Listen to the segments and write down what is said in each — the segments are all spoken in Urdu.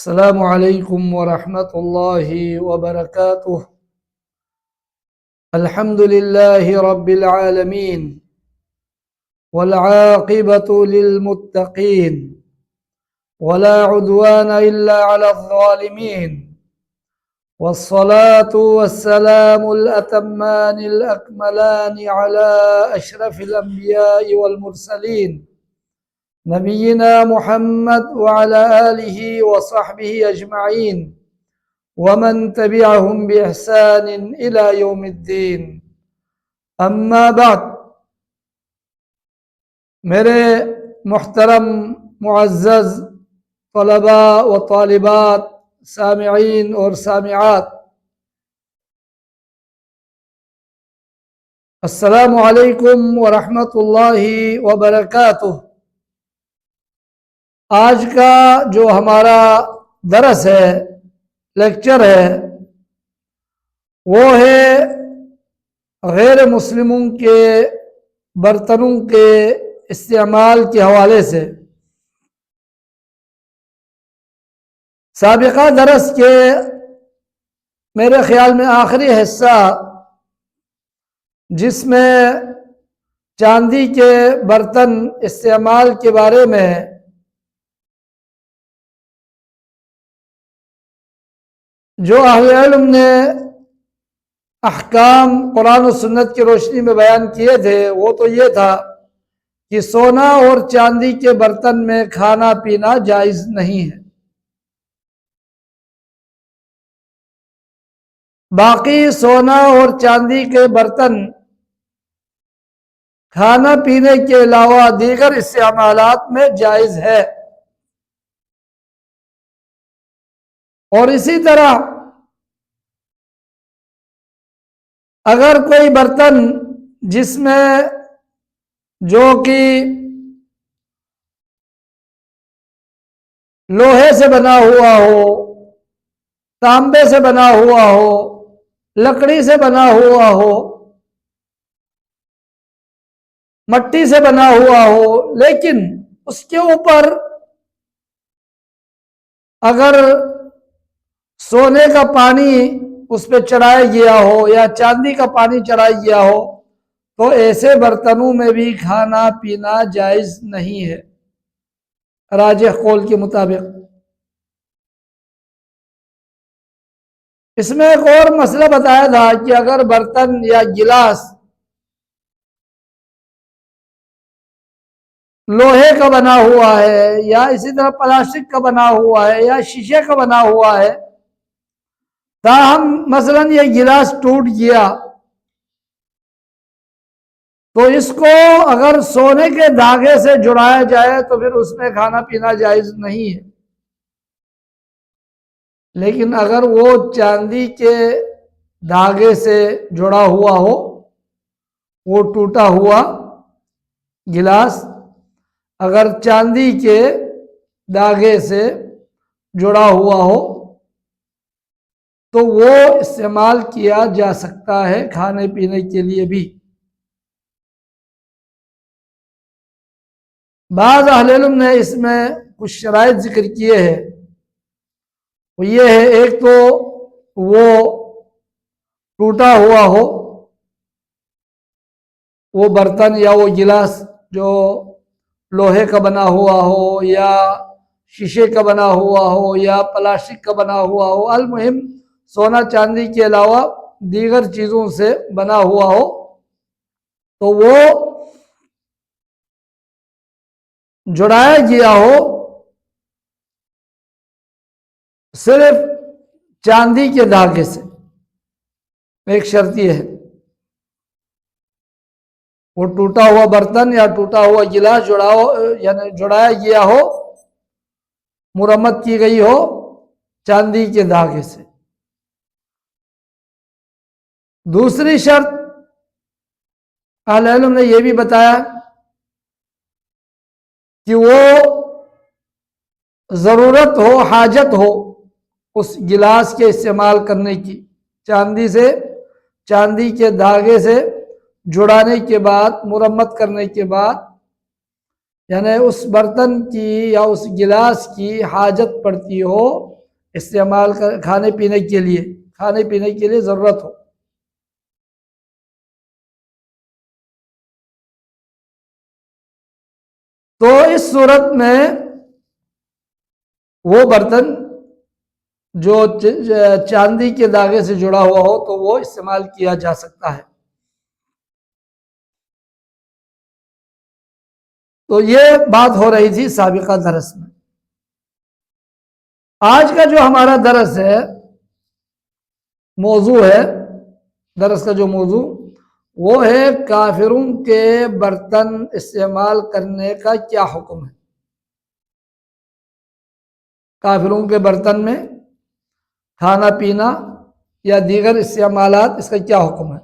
السلام عليكم ورحمة الله وبركاته. الحمد لله رب العالمين والعاقبة للمتقين ولا عدوان إلا على الظالمين، والصلاة والسلام الأتمان الأكملان على أشرف الأنبياء والمرسلين نبينا محمد وعلى آله وصحبه أجمعين ومن تبعهم بإحسان إلى يوم الدين. اما بعد، میرے محترم معزز طلباء و طالبات، سامعین اور سامعات، السلام علیکم ورحمۃ اللہ وبرکاتہ۔ آج کا جو ہمارا درس ہے، لیکچر ہے، وہ ہے غیر مسلموں کے برتنوں کے استعمال کے حوالے سے۔ سابقہ درس کے میرے خیال میں آخری حصہ، جس میں چاندی کے برتن استعمال کے بارے میں جو اہل علم نے احکام قرآن و سنت کی روشنی میں بیان کیے تھے، وہ تو یہ تھا کہ سونا اور چاندی کے برتن میں کھانا پینا جائز نہیں ہے۔ باقی سونا اور چاندی کے برتن کھانا پینے کے علاوہ دیگر استعمالات میں جائز ہے۔ اور اسی طرح اگر کوئی برتن جس میں جو کہ لوہے سے بنا ہوا ہو، تانبے سے بنا ہوا ہو، لکڑی سے بنا ہوا ہو، مٹی سے بنا ہوا ہو، لیکن اس کے اوپر اگر سونے کا پانی اس پہ چڑھایا گیا ہو یا چاندی کا پانی چڑھایا گیا ہو، تو ایسے برتنوں میں بھی کھانا پینا جائز نہیں ہے، راجح قول کے مطابق۔ اس میں ایک اور مسئلہ بتایا تھا کہ اگر برتن یا گلاس لوہے کا بنا ہوا ہے یا اسی طرح پلاسٹک کا بنا ہوا ہے یا شیشے کا بنا ہوا ہے، تاہم مثلا یہ گلاس ٹوٹ گیا، تو اس کو اگر سونے کے دھاگے سے جڑایا جائے تو پھر اس میں کھانا پینا جائز نہیں ہے۔ لیکن اگر وہ چاندی کے دھاگے سے جڑا ہوا ہو، وہ ٹوٹا ہوا گلاس اگر چاندی کے دھاگے سے جڑا ہوا ہو تو وہ استعمال کیا جا سکتا ہے کھانے پینے کے لیے بھی۔ بعض اہل علم نے اس میں کچھ شرائط ذکر کیے ہیں، وہ یہ ہے، ایک تو وہ ٹوٹا ہوا ہو، وہ برتن یا وہ گلاس جو لوہے کا بنا ہوا ہو یا شیشے کا بنا ہوا ہو یا پلاسٹک کا بنا ہوا ہو، المہم سونا چاندی کے علاوہ دیگر چیزوں سے بنا ہوا ہو، تو وہ جڑایا گیا ہو صرف چاندی کے دھاگے سے۔ ایک شرط یہ ہے، وہ ٹوٹا ہوا برتن یا ٹوٹا ہوا گلاس یعنی جڑایا گیا ہو، مرمت کی گئی ہو چاندی کے دھاگے سے۔ دوسری شرط اہل علم نے یہ بھی بتایا کہ وہ ضرورت ہو، حاجت ہو اس گلاس کے استعمال کرنے کی، چاندی کے دھاگے سے جڑانے کے بعد، مرمت کرنے کے بعد، یعنی اس برتن کی یا اس گلاس کی حاجت پڑتی ہو استعمال کھانے پینے کے لیے ضرورت ہو. تو اس صورت میں وہ برتن جو چاندی کے دھاگے سے جڑا ہوا ہو تو وہ استعمال کیا جا سکتا ہے. تو یہ بات ہو رہی تھی سابقہ درس میں. آج کا جو ہمارا درس ہے، موضوع ہے، درس کا جو موضوع وہ ہے کافروں کے برتن استعمال کرنے کا کیا حکم ہے. کافروں کے برتن میں کھانا پینا یا دیگر استعمالات، اس کا کیا حکم ہے.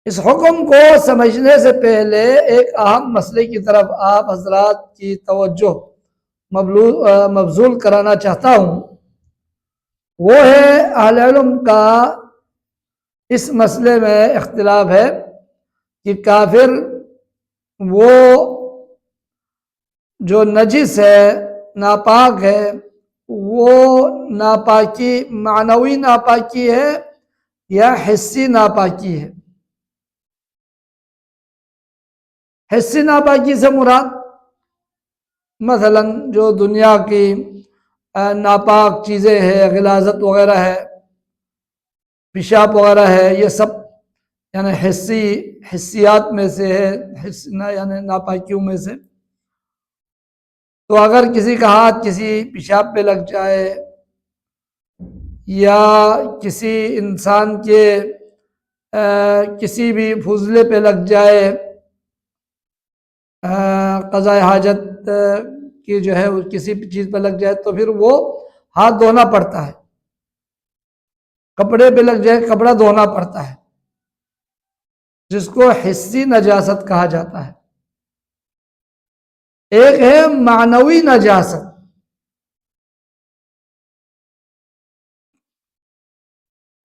اس حکم کو سمجھنے سے پہلے ایک اہم مسئلے کی طرف آپ حضرات کی توجہ مبذول کرانا چاہتا ہوں. وہ ہے اہل علم کا اس مسئلے میں اختلاف ہے کہ کافر وہ جو نجس ہے، ناپاک ہے، وہ ناپاکی معنوی ناپاکی ہے یا حسی ناپاکی ہے. حسی ناپاکی سے مراد مثلا جو دنیا کی ناپاک چیزیں ہیں، غلاظت وغیرہ ہے، پیشاب وغیرہ ہے، یہ سب یعنی حسیات میں سے ہے، یعنی ناپاکیوں میں سے. تو اگر کسی کا ہاتھ کسی پیشاب پہ لگ جائے یا کسی انسان کے کسی بھی فضلے پہ لگ جائے، قضاء حاجت کی جو ہے وہ کسی چیز پہ لگ جائے تو پھر وہ ہاتھ دھونا پڑتا ہے. کپڑے پہ لگ جائے کپڑا دھونا پڑتا ہے، جس کو حسی نجاست کہا جاتا ہے. ایک ہے معنوی نجاست.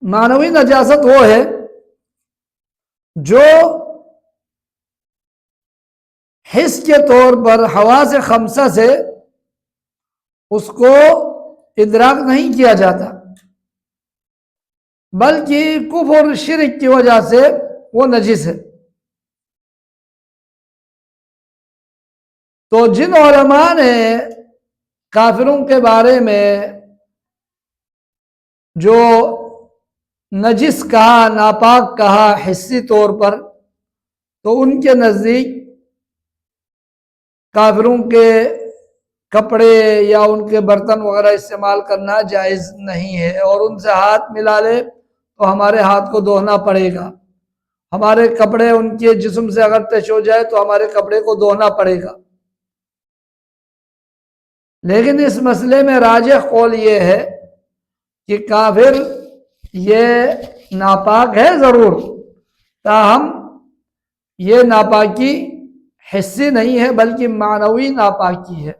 معنوی نجاست وہ ہے جو حس کے طور پر حواس خمسہ سے اس کو ادراک نہیں کیا جاتا، بلکہ کفر اور شرک کی وجہ سے وہ نجس ہے. تو جن علماء نے کافروں کے بارے میں جو نجس کہا، ناپاک کہا حسی طور پر، تو ان کے نزدیک کافروں کے کپڑے یا ان کے برتن وغیرہ استعمال کرنا جائز نہیں ہے. اور ان سے ہاتھ ملا لے تو ہمارے ہاتھ کو دھونا پڑے گا. ہمارے کپڑے ان کے جسم سے اگر ٹچ ہو جائے تو ہمارے کپڑے کو دھونا پڑے گا. لیکن اس مسئلے میں راجح قول یہ ہے کہ کافر یہ ناپاک ہے ضرور، تاہم یہ ناپاکی حسی نہیں ہے بلکہ معنوی ناپاکی ہے.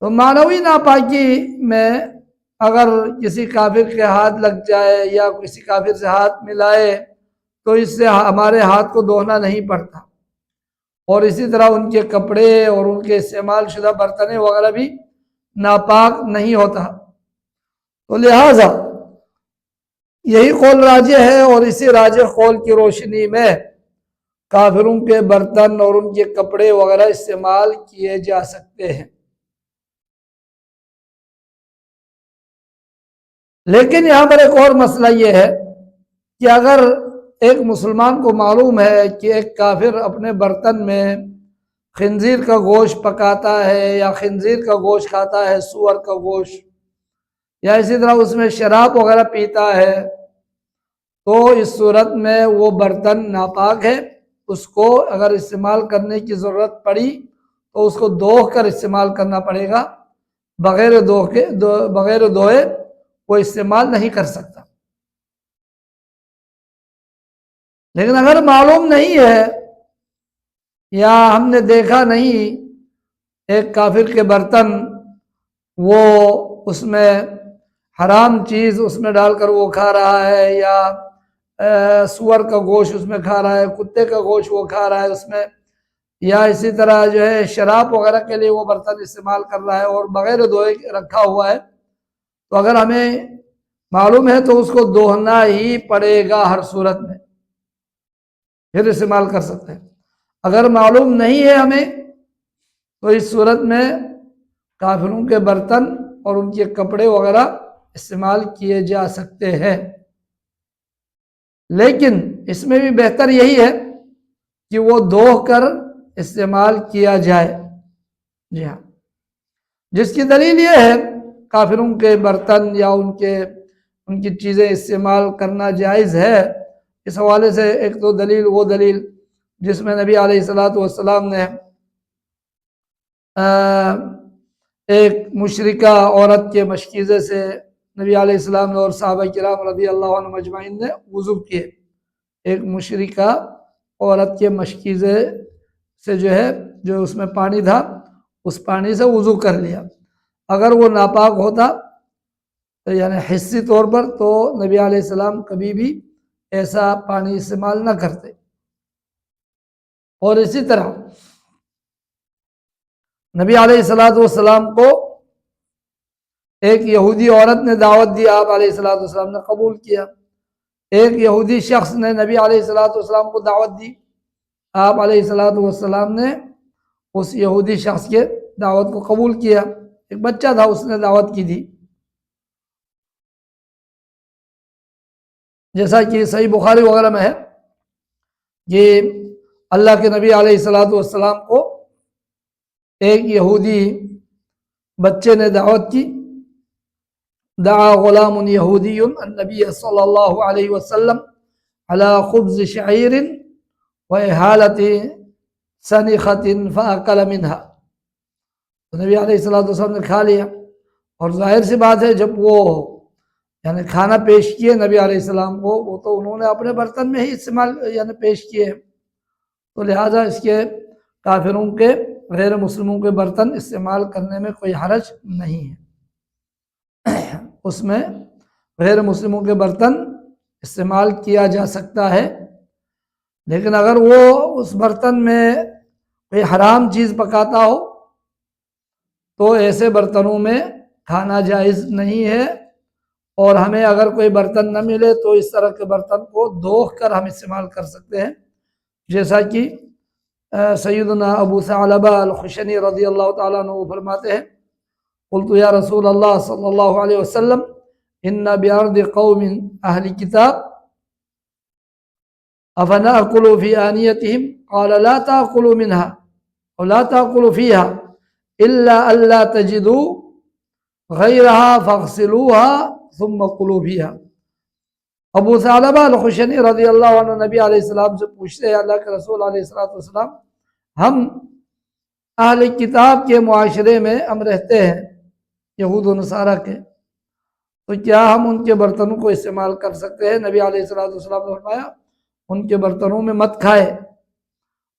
تو معنوی ناپاکی میں اگر کسی کافر کے ہاتھ لگ جائے یا کسی کافر سے ہاتھ ملائے تو اس سے ہمارے ہاتھ کو دھونا نہیں پڑتا، اور اسی طرح ان کے کپڑے اور ان کے استعمال شدہ برتنیں وغیرہ بھی ناپاک نہیں ہوتا. تو لہذا یہی قول راجح ہے، اور اسی راجح قول کی روشنی میں کافروں کے برتن اور ان کے کپڑے وغیرہ استعمال کیے جا سکتے ہیں. لیکن یہاں پر ایک اور مسئلہ یہ ہے کہ اگر ایک مسلمان کو معلوم ہے کہ ایک کافر اپنے برتن میں خنزیر کا گوشت پکاتا ہے یا خنزیر کا گوشت کھاتا ہے، سور کا گوشت، یا اسی طرح اس میں شراب وغیرہ پیتا ہے، تو اس صورت میں وہ برتن ناپاک ہے. اس کو اگر استعمال کرنے کی ضرورت پڑی تو اس کو دھو کر استعمال کرنا پڑے گا. بغیر دھوئے وہ استعمال نہیں کر سکتا. لیکن اگر معلوم نہیں ہے یا ہم نے دیکھا نہیں ایک کافر کے برتن، وہ اس میں حرام چیز اس میں ڈال کر وہ کھا رہا ہے، یا سور کا گوشت اس میں کھا رہا ہے، کتے کا گوشت وہ کھا رہا ہے اس میں، یا اسی طرح جو ہے شراب وغیرہ کے لیے وہ برتن استعمال کر رہا ہے اور بغیر دھوئے رکھا ہوا ہے، تو اگر ہمیں معلوم ہے تو اس کو دھونا ہی پڑے گا ہر صورت میں، پھر استعمال کر سکتے ہیں۔ اگر معلوم نہیں ہے ہمیں تو اس صورت میں کافروں کے برتن اور ان کے کپڑے وغیرہ استعمال کیے جا سکتے ہیں، لیکن اس میں بھی بہتر یہی ہے کہ وہ دھو کر استعمال کیا جائے۔ جی ہاں، جس کی دلیل یہ ہے کافروں کے برتن یا ان کی چیزیں استعمال کرنا جائز ہے، اس حوالے سے ایک تو دلیل وہ دلیل جس میں نبی علیہ السلام نے ایک مشرکہ عورت کے مشکیزے سے نبی علیہ السلام نے اور صحابہ کرام رضی اللہ عنہ مجمعین نے وضو کیے۔ ایک مشرکہ عورت کے مشکیزے سے جو اس میں پانی تھا اس پانی سے وضو کر لیا۔ اگر وہ ناپاک ہوتا یعنی حسی طور پر تو نبی علیہ السلام کبھی بھی ایسا پانی استعمال نہ کرتے۔ اور اسی طرح نبی علیہ السلام کو ایک یہودی عورت نے دعوت دی، آپ علیہ السلام نے قبول کیا۔ ایک یہودی شخص نے نبی علیہ السلام کو دعوت دی، آپ علیہ السلام نے اس یہودی شخص کے دعوت کو قبول کیا۔ ایک بچہ تھا، اس نے دعوت کی تھی، جیسا کہ صحیح بخاری وغیرہ میں ہے کہ اللہ کے نبی علیہ السلام کو ایک یہودی بچے نے دعوت کی۔ دعا غلام یہودی النبی صلی اللہ علیہ وسلم علی خبز شعیر و احالت سنخت فاکل منها، تو نبی علیہ السلام نے کھا لیا۔ اور ظاہر سی بات ہے جب وہ یعنی کھانا پیش کیے نبی علیہ السلام کو، وہ تو انہوں نے اپنے برتن میں ہی استعمال یعنی پیش کیے، تو لہٰذا اس کے کافروں کے غیر مسلموں کے برتن استعمال کرنے میں کوئی حرج نہیں ہے۔ اس میں غیر مسلموں کے برتن استعمال کیا جا سکتا ہے، لیکن اگر وہ اس برتن میں کوئی حرام چیز پکاتا ہو تو ایسے برتنوں میں کھانا جائز نہیں ہے۔ اور ہمیں اگر کوئی برتن نہ ملے تو اس طرح کے برتن کو دھو کر ہم استعمال کر سکتے ہیں، جیسا کہ سیدنا ابو ثعلبہ الخشنی رضی اللہ تعالیٰ عنہ فرماتے ہیں، قلت یا رسول اللہ صلی اللہ علیہ وسلم ان بارض قوم اہل کتاب افنأکل فی آنیتہم قال لا تأکلوا منها ولا تأکلوا فیها الا الا تجدوا غیرها فاغسلوها ثم کلوا فیها۔ ابو ثعلبہ الخشنی رضی اللہ عنہ نبی علیہ السلام سے پوچھتے ہیں، اللہ کے رسول علیہ السلام ہم اہل کتاب کے معاشرے میں ہم رہتے ہیں، یہود و نصارہ کے، تو کیا ہم ان کے برتنوں کو استعمال کر سکتے ہیں؟ نبی علیہ السلام نے فرمایا ان کے برتنوں میں مت کھائے،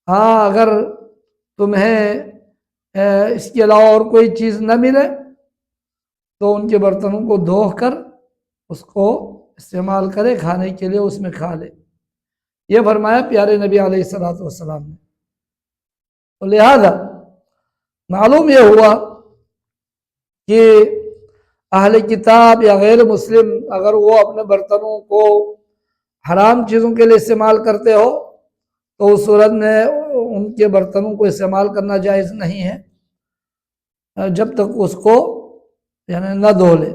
ہاں اگر تمہیں اس کے علاوہ اور کوئی چیز نہ ملے تو ان کے برتنوں کو دھو کر اس کو استعمال کرے، کھانے کے لیے اس میں کھا لے، یہ فرمایا پیارے نبی علیہ السلام نے۔ تو لہذا معلوم یہ ہوا کہ اہل کتاب یا غیر مسلم اگر وہ اپنے برتنوں کو حرام چیزوں کے لیے استعمال کرتے ہو تو اس صورت میں ان کے برتنوں کو استعمال کرنا جائز نہیں ہے جب تک اس کو یعنی نہ دھو لے۔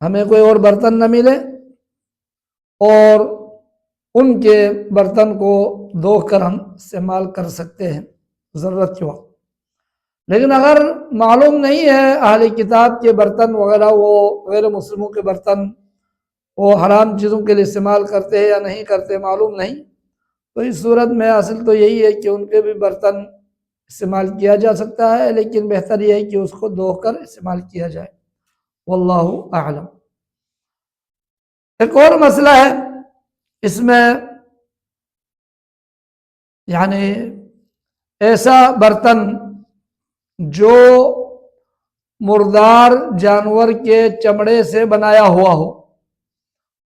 ہمیں کوئی اور برتن نہ ملے اور ان کے برتن کو دھو کر ہم استعمال کر سکتے ہیں ضرورت کے وقت۔ لیکن اگر معلوم نہیں ہے اہل کتاب کے برتن وغیرہ وہ غیر مسلموں کے برتن وہ حرام چیزوں کے لیے استعمال کرتے ہیں یا نہیں کرتے، معلوم نہیں، تو اس صورت میں اصل تو یہی ہے کہ ان کے بھی برتن استعمال کیا جا سکتا ہے، لیکن بہتر یہ ہے کہ اس کو دھو کر استعمال کیا جائے، واللہ اعلم۔ ایک اور مسئلہ ہے اس میں، یعنی ایسا برتن جو مردار جانور کے چمڑے سے بنایا ہوا ہو،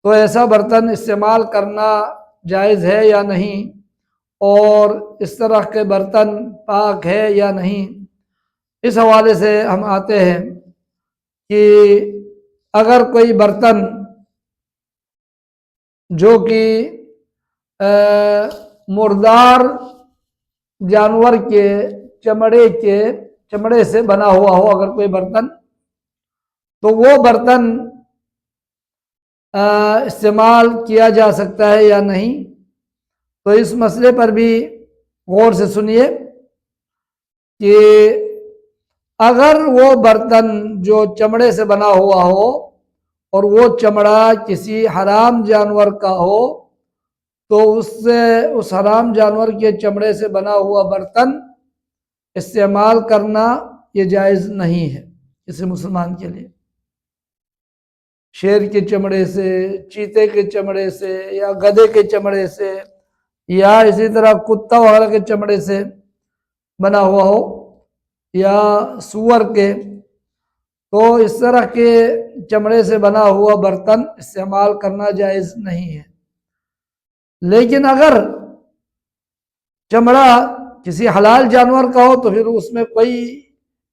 تو ایسا برتن استعمال کرنا جائز ہے یا نہیں، اور اس طرح کے برتن پاک ہے یا نہیں، اس حوالے سے ہم آتے ہیں کہ اگر کوئی برتن جو کہ مردار جانور کے چمڑے سے بنا ہوا ہو، اگر کوئی برتن، تو وہ برتن استعمال کیا جا سکتا ہے یا نہیں۔ تو اس مسئلے پر بھی غور سے سنیے کہ اگر وہ برتن جو چمڑے سے بنا ہوا ہو اور وہ چمڑا کسی حرام جانور کا ہو، تو اس حرام جانور کے چمڑے سے بنا ہوا برتن استعمال کرنا یہ جائز نہیں ہے کسی مسلمان کے لیے۔ شیر کے چمڑے سے، چیتے کے چمڑے سے، یا گدھے کے چمڑے سے، یا اسی طرح کتا وغیرہ کے چمڑے سے بنا ہوا ہو، یا سور کے، تو اس طرح کے چمڑے سے بنا ہوا برتن استعمال کرنا جائز نہیں ہے۔ لیکن اگر چمڑا کسی حلال جانور کا ہو تو پھر اس میں کوئی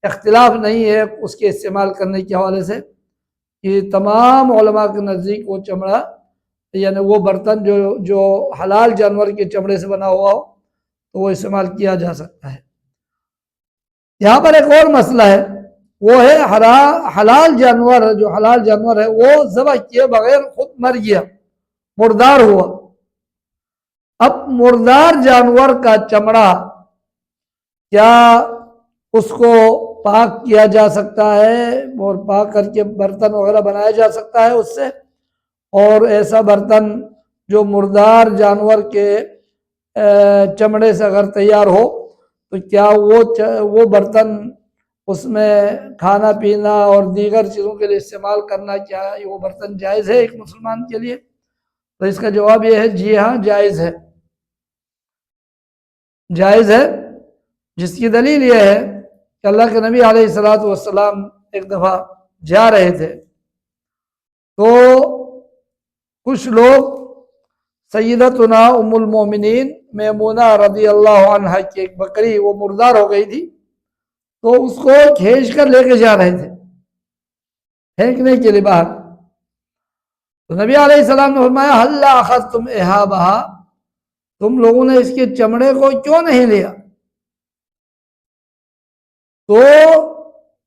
اختلاف نہیں ہے اس کے استعمال کرنے کے حوالے سے، کہ تمام علماء کے نزدیک وہ چمڑا یعنی وہ برتن جو حلال جانور کے چمڑے سے بنا ہوا ہو تو وہ استعمال کیا جا سکتا ہے۔ یہاں پر ایک اور مسئلہ ہے، وہ ہے حلال جانور، جو حلال جانور ہے وہ ذبح کیے بغیر خود مر گیا، مردار ہوا۔ اب مردار جانور کا چمڑا کیا اس کو پاک کیا جا سکتا ہے اور پاک کر کے برتن وغیرہ بنایا جا سکتا ہے اس سے؟ اور ایسا برتن جو مردار جانور کے چمڑے سے اگر تیار ہو تو کیا وہ برتن اس میں کھانا پینا اور دیگر چیزوں کے لیے استعمال کرنا، کیا وہ برتن جائز ہے ایک مسلمان کے لیے؟ تو اس کا جواب یہ ہے جی ہاں، جائز ہے، جائز ہے۔ جس کی دلیل یہ ہے کہ اللہ کے نبی علیہ السلام ایک دفعہ جا رہے تھے تو کچھ لوگ سیدتنا ام المومنین میمونہ رضی اللہ عنہ کی ایک بکری وہ مردار ہو گئی تھی، تو اس کو کھینچ کر لے کے جا رہے تھے پھینکنے کے لیے باہر۔ تو نبی علیہ السلام نے فرمایا ہلا اخذتم احابہا، تم لوگوں نے اس کے چمڑے کو کیوں نہیں لیا؟ تو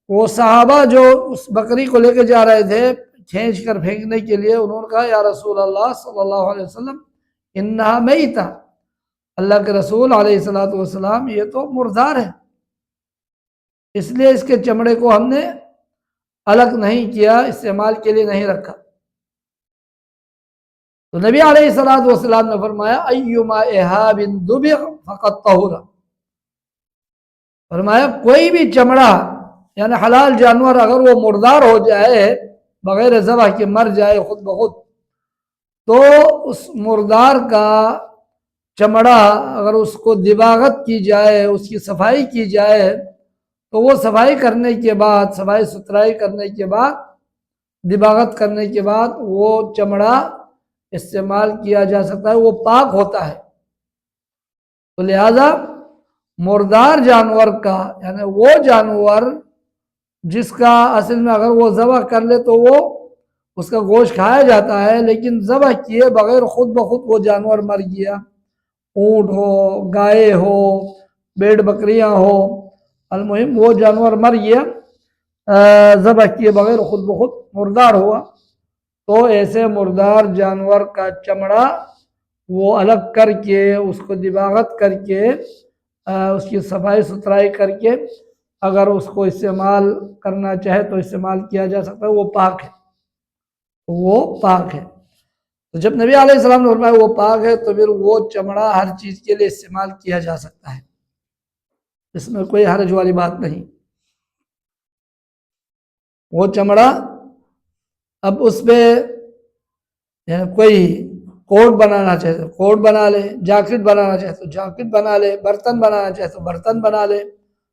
وہ صحابہ جو اس بکری کو لے کے جا رہے تھے کھینچ کر پھینکنے کے لیے، انہوں نے کہا یا رسول اللہ صلی اللہ علیہ وسلم انہا میتہ، اللہ کے رسول علیہ السلام یہ تو مردار ہے، اس لیے اس کے چمڑے کو ہم نے الگ نہیں کیا، استعمال کے لیے نہیں رکھا۔ تو نبی علیہ السلام نے فرمایا ایما احاب دبغ فقد طہر، فرمایا کوئی بھی چمڑا یعنی حلال جانور اگر وہ مردار ہو جائے بغیر ذبح کے مر جائے خود بخود، تو اس مردار کا چمڑا اگر اس کو دباغت کی جائے، اس کی صفائی کی جائے، تو وہ صفائی کرنے کے بعد، صفائی ستھرائی کرنے کے بعد، دباغت کرنے کے بعد وہ چمڑا استعمال کیا جا سکتا ہے، وہ پاک ہوتا ہے۔ تو لہذا مردار جانور کا یعنی وہ جانور جس کا اصل میں اگر وہ ذبح کر لے تو وہ اس کا گوشت کھایا جاتا ہے، لیکن ذبح کیے بغیر خود بخود وہ جانور مر گیا، اونٹ ہو، گائے ہو، بیڑ بکریاں ہو، المہم وہ جانور مر گیا ذبح کیے بغیر خود بخود مردار ہوا، تو ایسے مردار جانور کا چمڑا وہ الگ کر کے اس کو دباغت کر کے اس کی صفائی ستھرائی کر کے اگر اس کو استعمال کرنا چاہے تو استعمال کیا جا سکتا ہے، وہ پاک ہے، وہ پاک ہے۔ تو جب نبی علیہ السلام نے فرمایا وہ پاک ہے تو پھر وہ چمڑا ہر چیز کے لیے استعمال کیا جا سکتا ہے، اس میں کوئی حرج والی بات نہیں۔ وہ چمڑا اب اس پہ کوئی کوٹ بنانا چاہے تو کوٹ بنا لے، جاکٹ بنانا چاہے تو جاکٹ بنا لے، برتن بنانا چاہے تو برتن بنا لے،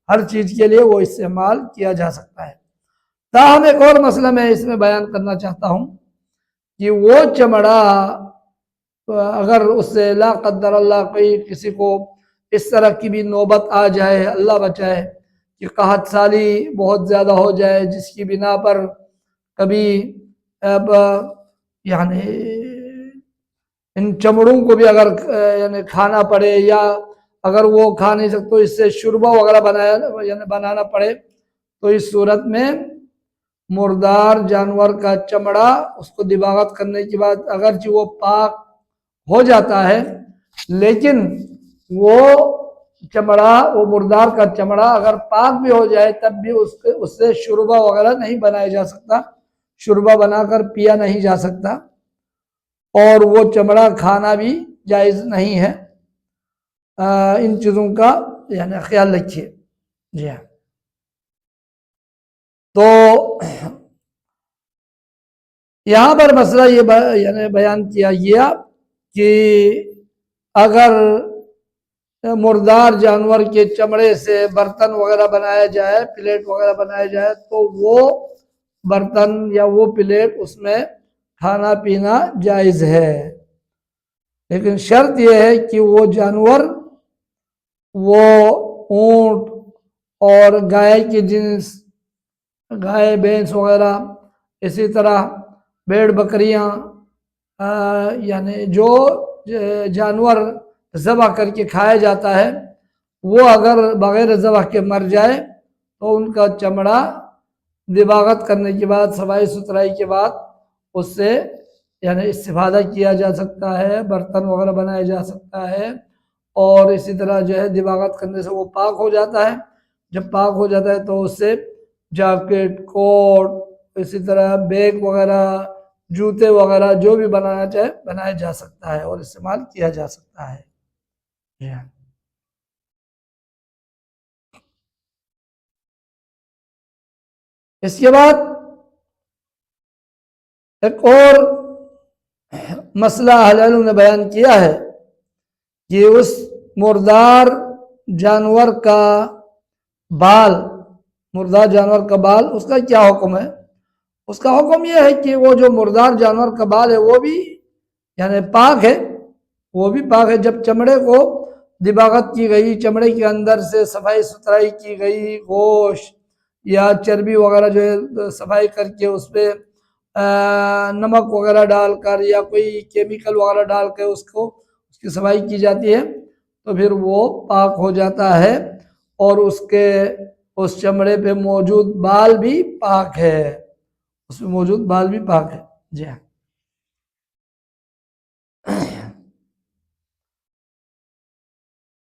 ہر چیز کے لیے وہ استعمال کیا جا سکتا ہے۔ تاہم ایک اور مسئلہ میں اس میں بیان کرنا چاہتا ہوں کہ وہ چمڑا اگر اس سے لا قدر اللہ کوئی کسی کو اس طرح کی بھی نوبت آ جائے، اللہ بچائے، کہ قحط سالی بہت زیادہ ہو جائے، جس کی بنا پر کبھی اب یعنی ان چمڑوں کو بھی اگر یعنی کھانا پڑے، یا اگر وہ کھا نہیں سکتے تو اس سے شوربہ وغیرہ بنانا پڑے، تو اس صورت میں مردار جانور کا چمڑا اس کو دباغت کرنے کے بعد اگرچہ وہ پاک ہو جاتا ہے، لیکن وہ چمڑا، وہ مردار کا چمڑا اگر پاک بھی ہو جائے تب بھی اس سے شوربہ وغیرہ نہیں بنایا جا سکتا، شوربہ بنا کر پیا نہیں جا سکتا، اور وہ چمڑا کھانا بھی جائز نہیں ہے۔ ان چیزوں کا یعنی خیال رکھیے۔ جی ہاں، تو یہاں پر مسئلہ یہ یعنی بیان کیا گیا کہ اگر مردار جانور کے چمڑے سے برتن وغیرہ بنایا جائے، پلیٹ وغیرہ بنایا جائے، تو وہ برتن یا وہ پلیٹ اس میں کھانا پینا جائز ہے، لیکن شرط یہ ہے کہ وہ جانور، وہ اونٹ اور گائے کی جنس، گائے بھینس وغیرہ، اسی طرح بھیڑ بکریاں، یعنی جو جانور ذبح کر کے کھایا جاتا ہے، وہ اگر بغیر ذبح کے مر جائے تو ان کا چمڑا دباغت کرنے کے بعد، صفائی ستھرائی کے بعد اس سے یعنی استفادہ کیا جا سکتا ہے، برتن وغیرہ بنایا جا سکتا ہے، اور اسی طرح جو ہے دباغت کرنے سے وہ پاک ہو جاتا ہے۔ جب پاک ہو جاتا ہے تو اس سے جاکٹ، کوٹ، اسی طرح بیگ وغیرہ، جوتے وغیرہ جو بھی بنانا چاہے بنایا جا سکتا ہے اور استعمال کیا جا سکتا ہے۔ اس کے بعد ایک اور مسئلہ اہل علم نے بیان کیا ہے کہ اس مردار جانور کا بال، مردار جانور کا بال، اس کا کیا حکم ہے؟ اس کا حکم یہ ہے کہ وہ جو مردار جانور کا بال ہے وہ بھی یعنی پاک ہے، وہ بھی پاک ہے۔ جب چمڑے کو دباغت کی گئی، چمڑے کے اندر سے صفائی ستھرائی کی گئی، گوشت یا چربی وغیرہ جو ہے صفائی کر کے اس پہ نمک وغیرہ ڈال کر یا کوئی کیمیکل وغیرہ ڈال کے اس کی صفائی کی جاتی ہے، تو پھر وہ پاک ہو جاتا ہے، اور اس چمڑے پہ موجود بال بھی پاک ہے، اس میں موجود بال بھی پاک ہے۔ جی ہاں،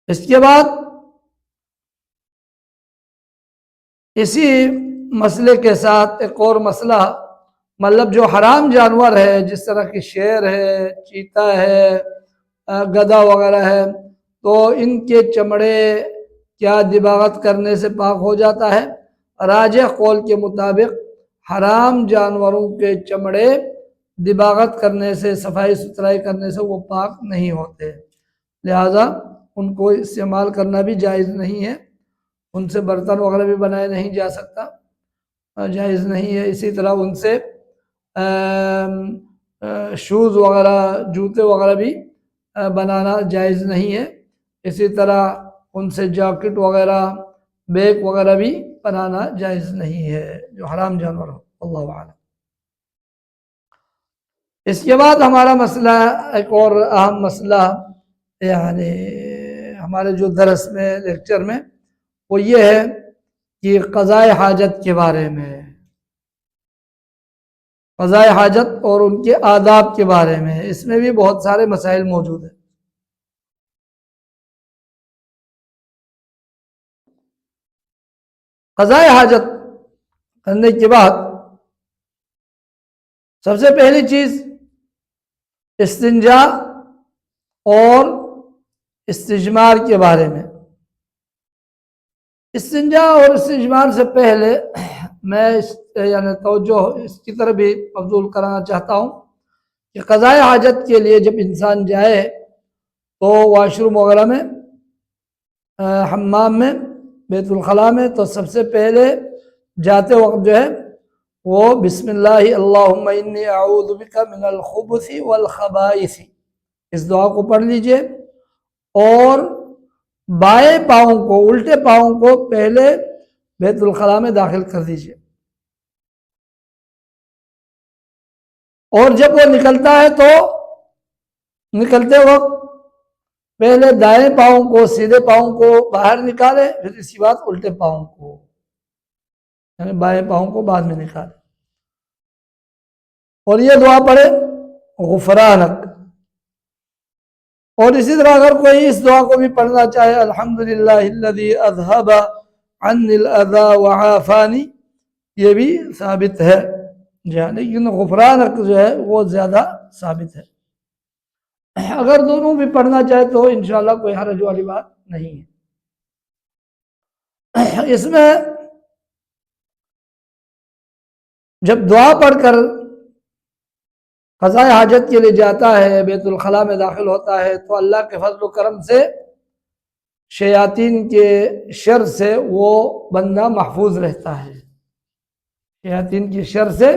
اس کے بعد اسی مسئلے کے ساتھ ایک اور مسئلہ، مطلب جو حرام جانور ہے، جس طرح کہ شیر ہے، چیتا ہے، گدھا وغیرہ ہے، تو ان کے چمڑے کیا دباغت کرنے سے پاک ہو جاتا ہے؟ راجح قول کے مطابق حرام جانوروں کے چمڑے دباغت کرنے سے، صفائی ستھرائی کرنے سے وہ پاک نہیں ہوتے، لہذا ان کو استعمال کرنا بھی جائز نہیں ہے، ان سے برتن وغیرہ بھی بنایا نہیں جا سکتا، جائز نہیں ہے۔ اسی طرح ان سے شوز وغیرہ، جوتے وغیرہ بھی بنانا جائز نہیں ہے، اسی طرح ان سے جاکٹ وغیرہ، بیگ وغیرہ بھی بنانا جائز نہیں ہے جو حرام جانور ہو۔ اللہ اعلم۔ اس کے بعد ہمارا مسئلہ، ایک اور اہم مسئلہ یعنی ہمارے جو درس میں، لیکچر میں، وہ یہ ہے کہ قضاء حاجت کے بارے میں، قضاء حاجت اور ان کے آداب کے بارے میں، اس میں بھی بہت سارے مسائل موجود ہیں۔ قضاء حاجت کرنے کے بعد سب سے پہلی چیز استنجا اور استجمار کے بارے میں۔ استنجا اور استجمار سے پہلے میں یعنی توجہ اس کی طرف بھی مبذول کرانا چاہتا ہوں کہ قضاء حاجت کے لیے جب انسان جائے تو واش روم وغیرہ میں، حمام میں، بیت الخلاء میں، تو سب سے پہلے جاتے وقت جو ہے وہ بسم اللہ اللہم انی اعوذ بک من الخبث والخبائث، اس دعا کو پڑھ لیجئے اور بائیں پاؤں کو، الٹے پاؤں کو پہلے بیت الخلاء میں داخل کر دیجئے، اور جب وہ نکلتا ہے تو نکلتے وقت پہلے دائیں پاؤں کو، سیدھے پاؤں کو باہر نکالے، پھر اسی بات الٹے پاؤں کو، یعنی بائیں پاؤں کو بعد میں نکالے، اور یہ دعا پڑھے غفرانک۔ اور اسی طرح اگر کوئی اس دعا کو بھی پڑھنا چاہے الحمدللہ الذی اذھب عنی الاذی وعافانی، یہ بھی ثابت ہے جی ہاں، لیکن غفرانک جو ہے وہ زیادہ ثابت ہے۔ اگر دونوں بھی پڑھنا چاہے تو انشاءاللہ کوئی حرج والی بات نہیں ہے۔ اس میں جب دعا پڑھ کر قضاء حاجت کے لیے جاتا ہے، بیت الخلاء میں داخل ہوتا ہے، تو اللہ کے فضل و کرم سے شیاطین کے شر سے وہ بندہ محفوظ رہتا ہے، شیاطین کی شر سے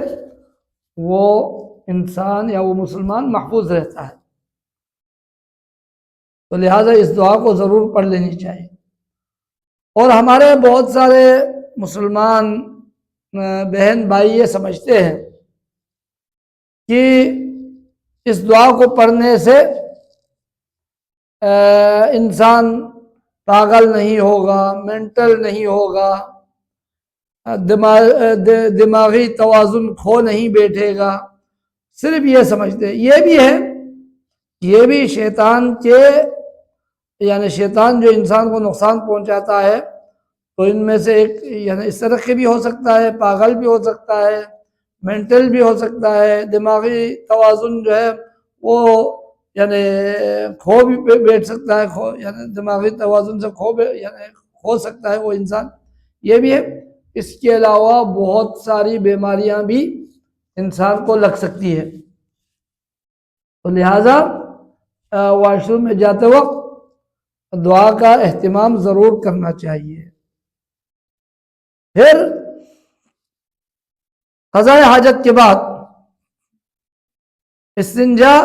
وہ انسان یا وہ مسلمان محفوظ رہتا ہے، تو لہٰذا اس دعا کو ضرور پڑھ لینی چاہیے۔ اور ہمارے بہت سارے مسلمان بہن بھائی یہ سمجھتے ہیں کہ اس دعا کو پڑھنے سے انسان پاگل نہیں ہوگا، مینٹل نہیں ہوگا، دماغی توازن کھو نہیں بیٹھے گا، صرف یہ سمجھتے ہیں۔ یہ بھی ہے، یہ بھی شیطان کے، یعنی شیطان جو انسان کو نقصان پہنچاتا ہے تو ان میں سے ایک یعنی اس طرح کے بھی ہو سکتا ہے، پاگل بھی ہو سکتا ہے، مینٹل بھی ہو سکتا ہے، دماغی توازن جو ہے وہ یعنی کھو بھی بیٹھ سکتا ہے، یعنی دماغی توازن سے کھو سکتا ہے وہ انسان، یہ بھی ہے۔ اس کے علاوہ بہت ساری بیماریاں بھی انسان کو لگ سکتی ہے، تو لہٰذا واش روم میں جاتے وقت دعا کا اہتمام ضرور کرنا چاہیے۔ پھر قضاء حاجت کے بعد استنجا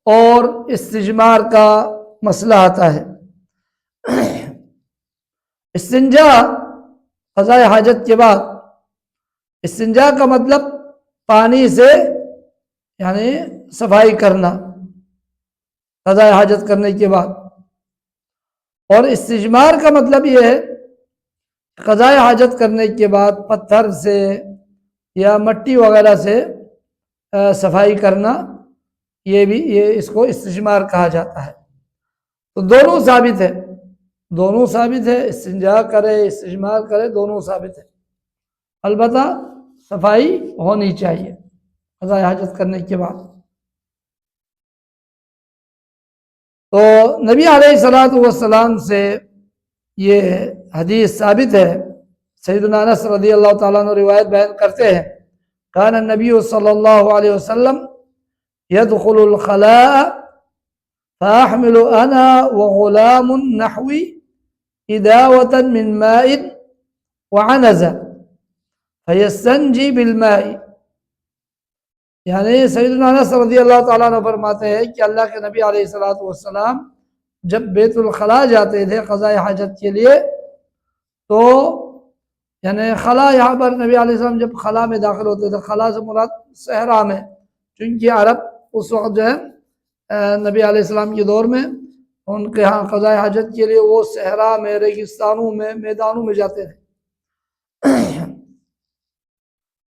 اور استجمار کا مسئلہ آتا ہے۔ استنجا قضاء حاجت کے بعد، استنجا کا مطلب پانی سے یعنی صفائی کرنا قضاء حاجت کرنے کے بعد، اور استجمار کا مطلب یہ ہے قضاء حاجت کرنے کے بعد پتھر سے یا مٹی وغیرہ سے صفائی کرنا، یہ اس کو استجمار کہا جاتا ہے۔ تو دونوں ثابت ہے، دونوں ثابت ہے، استنجا کرے استجمار کرے دونوں ثابت ہے، البتہ صفائی ہونی چاہیے قضاء حاجت کرنے کے بعد۔ تو نبی علیہ الصلوۃ والسلام سے یہ حدیث ثابت ہے، سیدنا انس رضی اللہ تعالیٰ عنہ روایت بیان کرتے ہیں، کان النبی صلی اللہ علیہ وسلم يدخل الخلاء فاحمل انا وغلام نحوی اداوة من ماء وعنزة فيستنجي بالماء، یعنی سیدنا انس رضی اللہ تعالیٰ عنہ فرماتے ہیں کہ اللہ کے نبی علیہ الصلوۃ والسلام جب بیت الخلاء جاتے تھے قضاء حاجت کے لیے، تو یعنی خلا یہاں پر نبی علیہ السلام جب خلا میں داخل ہوتے تھے، خلا سے مراد صحرا میں، چونکہ عرب اس وقت جو ہے نبی علیہ السلام کے دور میں ان کے ہاں قضاء حاجت کے لیے وہ صحرا میں، ریگستانوں میں، میدانوں میں جاتے تھے،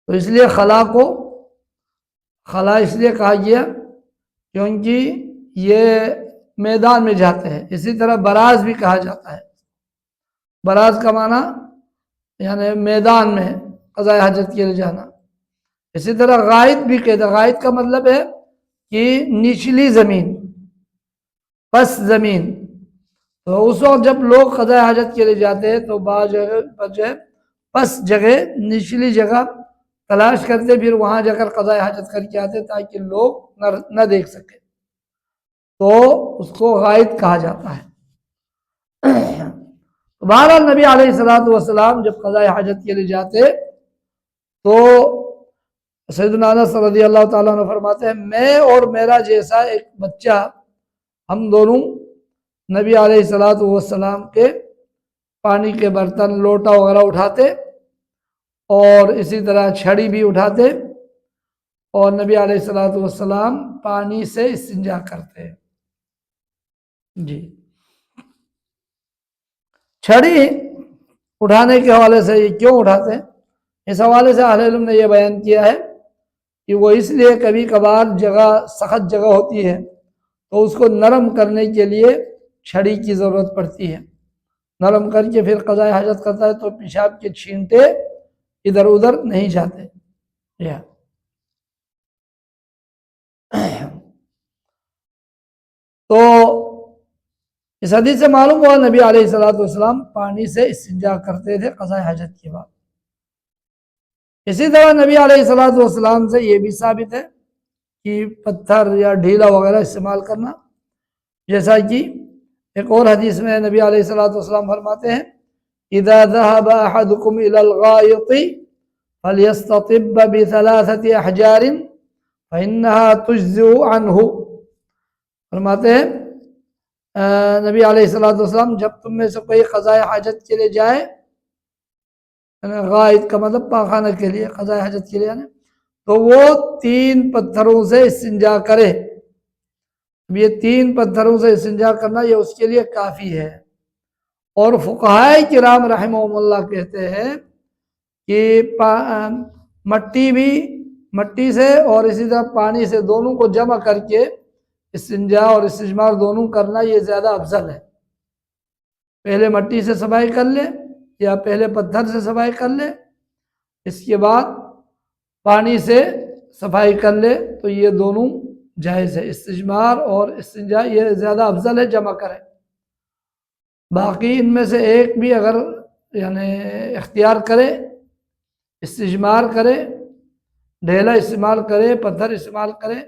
تو اس لیے خلا کو خلا اس لیے کہا گیا کیونکہ یہ میدان میں جاتے ہیں۔ اسی طرح براز بھی کہا جاتا ہے، براز کا معنی یعنی میدان میں قضاء حاجت کے لیے جانا۔ اسی طرح غائط بھی کہتے ہیں، غائط کا مطلب ہے کہ نچلی زمین، پس زمین، تو اس وقت جب لوگ قضاء حاجت کے لیے جاتے ہیں تو بعض جگہ پر جو ہے پس جگہ، نچلی جگہ تلاش کرتے، پھر وہاں جا کر قضاء حاجت کر کے آتے تاکہ لوگ نہ دیکھ سکے، تو اس کو غائط کہا جاتا ہے۔ بہرحال نبی علیہ الصلوۃ والسلام جب قضاء حاجت کے لیے جاتے تو سیدنا انس رضی اللہ تعالیٰ عنہ فرماتے ہیں میں اور میرا جیسا ایک بچہ ہم دونوں نبی علیہ الصلوۃ والسلام کے پانی کے برتن لوٹا وغیرہ اٹھاتے اور اسی طرح چھڑی بھی اٹھاتے اور نبی علیہ الصلوۃ والسلام پانی سے استنجا کرتے جی۔ چھڑی اٹھانے کے حوالے سے یہ کیوں اٹھاتے ہیں؟ اس حوالے سے اہل علم نے یہ بیان کیا ہے کہ وہ اس لیے کبھی کبھار جگہ سخت جگہ ہوتی ہے تو اس کو نرم کرنے کے لیے چھڑی کی ضرورت پڑتی ہے، نرم کر کے پھر قضاء حاجت کرتا ہے تو پیشاب کے چھینٹے ادھر ادھر نہیں جاتے۔ تو اس حدیث سے معلوم ہوا نبی علیہ الصلوۃ والسلام پانی سے استنجا کرتے تھے قضاء حاجت کے بعد۔ اسی طرح نبی علیہ الصلوۃ والسلام سے یہ بھی ثابت ہے کہ پتھر یا ڈھیلا وغیرہ استعمال کرنا، جیسا کہ ایک اور حدیث میں نبی علیہ الصلوۃ والسلام فرماتے ہیں اذا ذهب احدكم الى الغائط فليستطب بثلاثه احجار فانها تجزئ عنه۔ فرماتے ہیں نبی علیہ الصلوۃ والسلام جب تم میں سے کوئی قضاء حاجت کے لیے جائے، غائط کا مطلب پاخانہ کے لیے، قضاء حاجت کے لیے تو وہ 3 پتھروں سے استنجا کرے۔ یہ 3 پتھروں سے استنجا کرنا یہ اس کے لیے کافی ہے۔ اور فقہائے کرام رحمہم اللہ کہتے ہیں کہ مٹی سے اور اسی طرح پانی سے دونوں کو جمع کر کے استنجا اور استجمار دونوں کرنا یہ زیادہ افضل ہے۔ پہلے مٹی سے صفائی کر لے یا پہلے پتھر سے صفائی کر لے، اس کے بعد پانی سے صفائی کر لے تو یہ دونوں جائز ہے۔ استجمار اور استنجا یہ زیادہ افضل ہے، جمع کرے۔ باقی ان میں سے ایک بھی اگر اختیار کرے، استجمار کرے، ڈھیلا استعمال کرے، پتھر استعمال کرے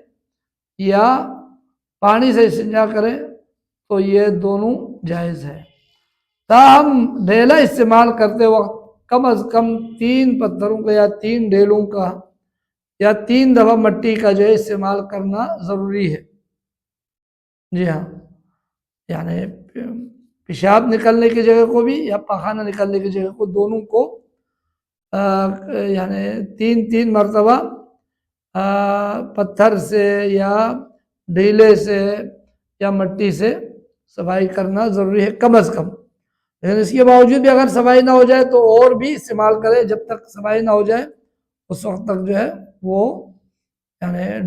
یا پانی سے استنجا کرے تو یہ دونوں جائز ہے۔ تاہم ڈھیلا استعمال کرتے وقت کم از کم 3 پتھروں کا یا 3 ڈھیلوں کا یا 3 دفعہ مٹی کا جو ہے استعمال کرنا ضروری ہے۔ جی ہاں، پیشاب نکلنے کی جگہ کو بھی یا پاخانہ نکلنے کی جگہ کو دونوں کو 3 مرتبہ پتھر سے یا ڈھیلے سے یا مٹی سے صفائی کرنا ضروری ہے کم از کم۔ لیکن اس کے باوجود بھی اگر صفائی نہ ہو جائے تو اور بھی استعمال کرے، جب تک صفائی نہ ہو جائے اس وقت تک جو ہے وہ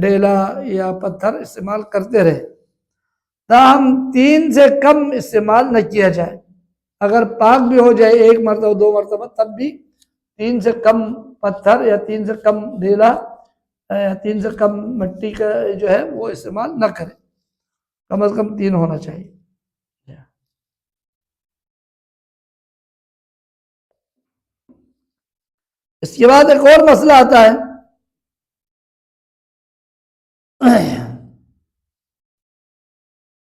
ڈھیلا یا پتھر استعمال کرتے رہے۔ تاہم 3 سے کم استعمال نہ کیا جائے۔ اگر پاک بھی ہو جائے 1 مرتبہ 2 مرتبہ تب بھی 3 سے کم پتھر یا 3 سے کم ڈھیلا یا 3 سے کم مٹی کا جو ہے وہ استعمال نہ کرے، کم از کم 3 ہونا چاہیے۔ اس کے بعد ایک اور مسئلہ آتا ہے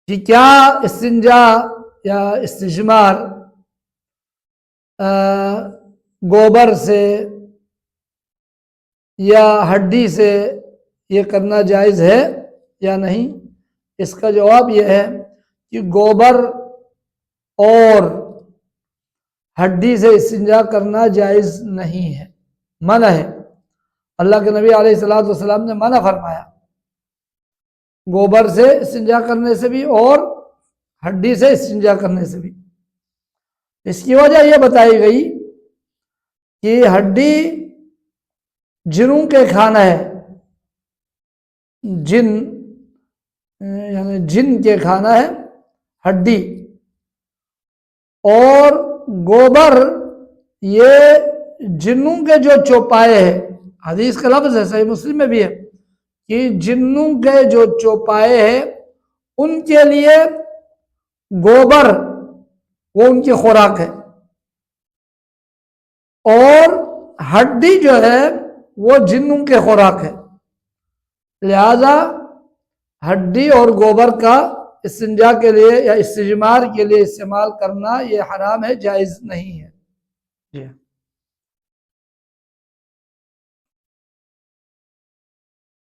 کہ کیا استنجا یا استجمار گوبر سے یا ہڈی سے یہ کرنا جائز ہے یا نہیں؟ اس کا جواب یہ ہے کہ گوبر اور ہڈی سے استنجا کرنا جائز نہیں ہے، منع ہے۔ اللہ کے نبی علیہ الصلوۃ والسلام نے منع فرمایا گوبر سے استنجا کرنے سے بھی اور ہڈی سے استنجا کرنے سے بھی۔ اس کی وجہ یہ بتائی گئی کہ ہڈی جنوں کے کھانا ہے، جن کے کھانا ہے ہڈی، اور گوبر یہ جنوں کے جو چوپائے ہیں، حدیث کا لفظ ہے صحیح مسلم میں بھی ہے کہ جنوں کے جو چوپائے ہیں ان کے لیے گوبر وہ ان کی خوراک ہے، اور ہڈی جو ہے وہ جنوں کے خوراک ہے۔ لہذا ہڈی اور گوبر کا استنجا کے لیے یا استجمار کے لیے استعمال کرنا یہ حرام ہے، جائز نہیں ہے۔ جی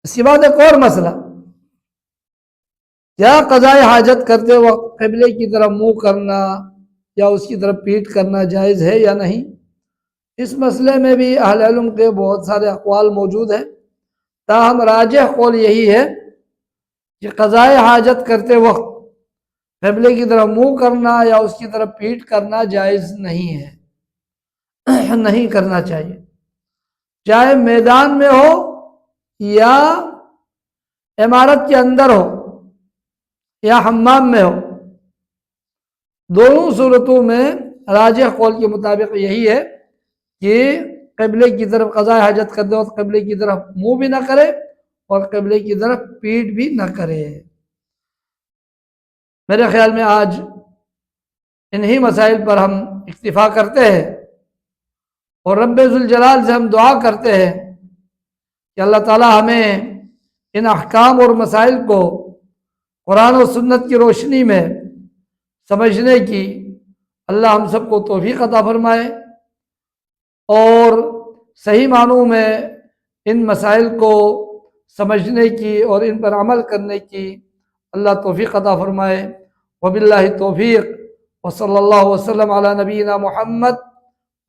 اس کے بعد ایک اور مسئلہ کیا قضائے حاجت کرتے وقت قبلے کی طرف منہ کرنا یا اس کی طرف پیٹ کرنا جائز ہے یا نہیں؟ اس مسئلے میں بھی اہل علم کے بہت سارے اقوال موجود ہیں، تاہم راجح قول یہی ہے کہ قضائے حاجت کرتے وقت قبلے کی طرف منہ کرنا یا اس کی طرف پیٹ کرنا جائز نہیں ہے، نہیں کرنا چاہیے، چاہے میدان میں ہو یا عمارت کے اندر ہو یا حمام میں ہو، دونوں صورتوں میں راجح قول کے مطابق یہی ہے کہ قبلے کی طرف قضائے حاجت کرتے وقت قبلے کی طرف منہ بھی نہ کرے اور قبلے کی طرف پیٹ بھی نہ کرے۔ میرے خیال میں آج انہی مسائل پر ہم اکتفا کرتے ہیں اور رب ذوالجلال سے ہم دعا کرتے ہیں کہ اللہ تعالی ہمیں ان احکام اور مسائل کو قرآن و سنت کی روشنی میں سمجھنے کی اللہ ہم سب کو توفیق عطا فرمائے اور صحیح معنوں میں ان مسائل کو سمجھنے کی اور ان پر عمل کرنے کی اللہ توفیق عطا فرمائے۔ وباللہ توفیق، وصلی اللہ وسلم علی نبینا محمد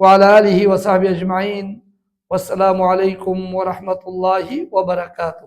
وعلی آلہ وصحبہ اجمعین، والسلام علیکم ورحمۃ اللہ وبرکاتہ۔